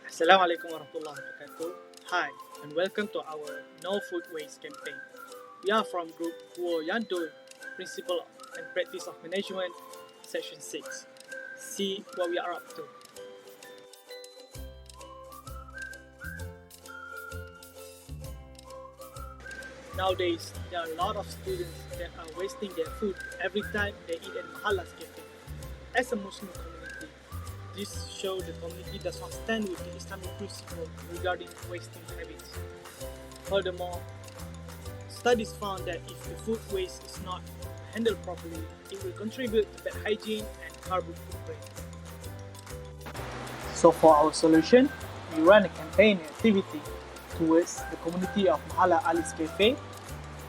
Assalamualaikum warahmatullahi wabarakatuh. Hi, and welcome to our No Food Waste campaign. We are from Group Huo Yandu, Principle and Practice of Management, Section 6. See what we are up to. Nowadays, there are a lot of students that are wasting their food every time they eat at Mahallah cafe. As a Muslim community, this shows the community does not stand with the Islamic principle regarding wasting habits. Furthermore, studies found that if the food waste is not handled properly, it will contribute to bad hygiene and carbon footprint. So for our solution, we run a campaign activity towards the community of Mahallah Ali's Cafe,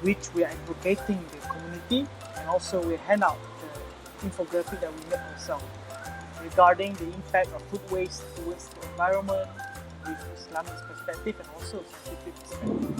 which we are advocating the community, and also we hand out the infographic that we made ourselves regarding the impact of food waste towards the environment with Islamic perspective and also scientific perspective.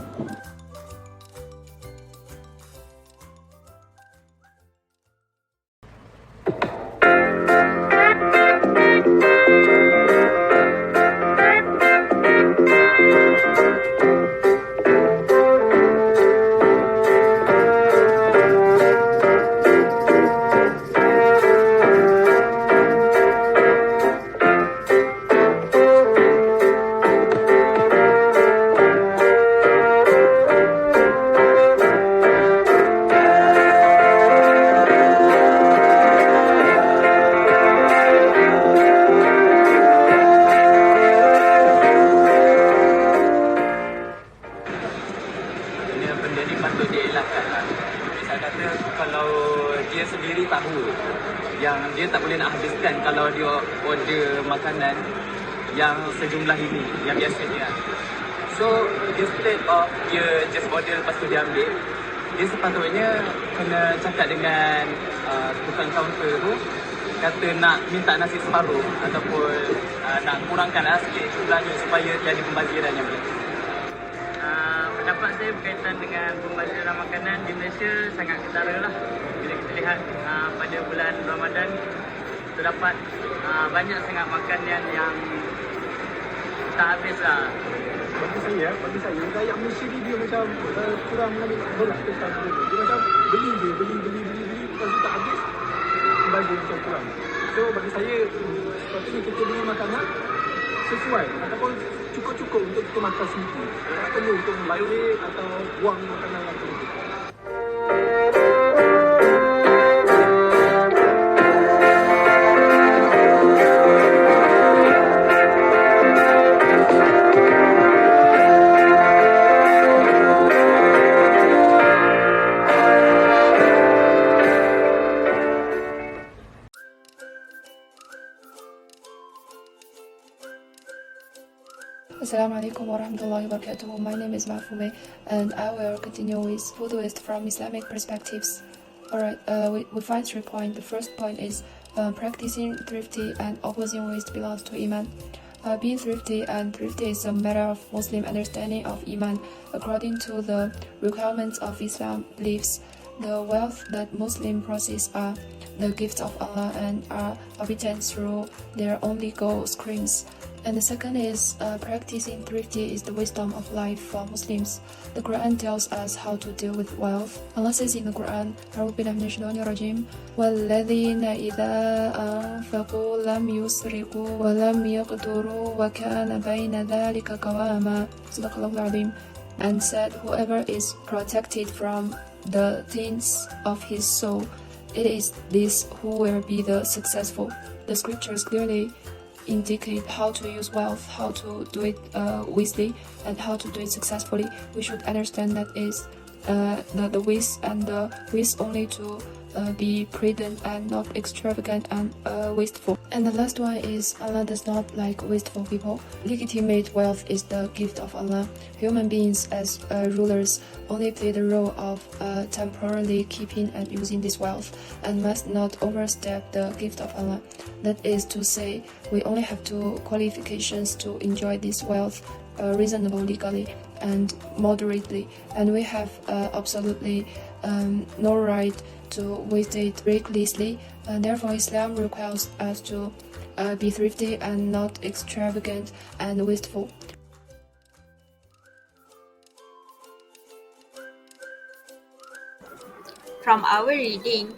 Benda ni patut dielakkan lah. Saya kata kalau dia sendiri tahu yang dia tak boleh nak habiskan kalau dia order makanan yang sejumlah ini, yang biasanya. So, instead of dia just order lepas tu dia ambil, dia sepatutnya kena cakap dengan tukang kaunter tu, kata nak minta nasi separuh ataupun nak kurangkan sikit jumlahnya supaya jadi pembaziran yang baik. Pendapat saya berkaitan dengan pembaziran makanan di Malaysia sangat ketara lah. Bila kita lihat pada bulan Ramadan, terdapat banyak sangat makan yang tak habis lah. Bagi saya rakyat Malaysia ni dia macam kurang mengambil berkesan dulu. Dia macam beli lepas tu tak habis, bagi macam kurang. So bagi saya sepatutnya kita beli makanan sesuai ataupun cukup-cukup untuk kita makan sendiri. Tak perlu untuk melayuk atau buang makanan yang perlu. Assalamualaikum warahmatullahi wabarakatuh. My name is Mahallah and I will continue with food waste from Islamic perspectives. Alright, we find 3 points. The first point is practicing thrifty and opposing waste belongs to Iman. Being thrifty is a matter of Muslim understanding of Iman. According to the requirements of Islam beliefs, the wealth that Muslim possess are the gifts of Allah and are obtained through their own legal schemes. And the second is practicing thrifty is the wisdom of life for Muslims. The Quran tells us how to deal with wealth. Allah says in the Quran, وَالَّذِينَ إِذَا أَنفَقُوا لَمْ يُسْرِفُوا وَلَمْ يَقْتُرُوا وَكَانَ بَيْنَ ذَلِكَ قَوَامًا. And said, whoever is protected from the things of his soul, it is this who will be the successful. The scriptures clearly indicate how to use wealth, how to do it wisely, and how to do it successfully. We should understand that is the wish and the wish only to be prudent and not extravagant and wasteful. And the last one is Allah does not like wasteful people. Legitimate wealth is the gift of Allah. Human beings as rulers only play the role of temporarily keeping and using this wealth and must not overstep the gift of Allah. That is to say, we only have 2 qualifications to enjoy this wealth reasonably, legally, and moderately, and we have absolutely no right to waste it recklessly. Therefore, Islam requires us to Be thrifty and not extravagant and wasteful. From our reading,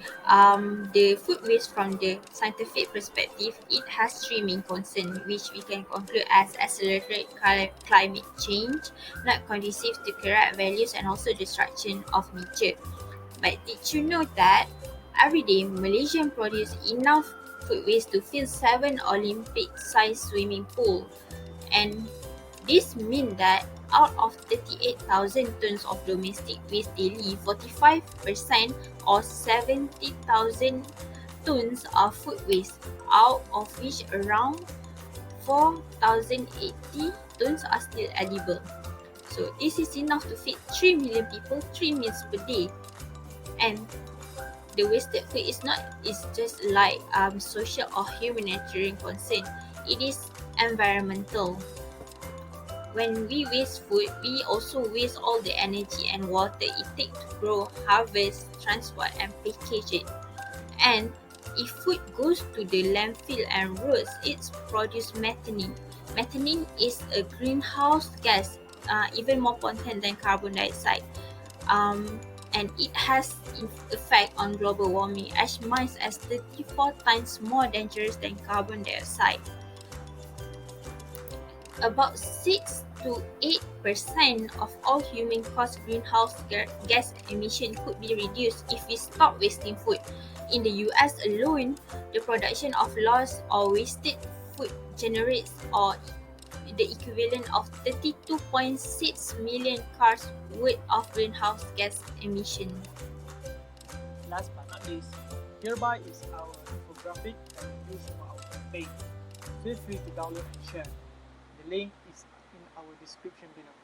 the food waste from the scientific perspective, it has three main concerns, which we can conclude as accelerate climate change, not conducive to correct values, and also destruction of nature. But did you know that every day Malaysians produce enough food waste to fill 7 Olympic-sized swimming pools, and this means that out of 38,000 tons of domestic waste daily, 45% or 70,000 tons are food waste, out of which around 4,080 tons are still edible. So this is enough to feed 3 million people 3 meals per day. And the wasted food is just like social or humanitarian concern. It is environmental. When we waste food, we also waste all the energy and water it takes to grow, harvest, transport, and package it. And if food goes to the landfill and roads, it produces methane. Methane is a greenhouse gas, even more potent than carbon dioxide. And it has effect on global warming as much as 34 times more dangerous than carbon dioxide. About 6 to 8% of all human-caused greenhouse gas emission could be reduced if we stop wasting food. In the US alone, the production of lost or wasted food generates the equivalent of 32.6 million cars worth of greenhouse gas emission. Last but not least, hereby is our infographic that we use for our campaign. Feel free to download and share. The link is in our description below.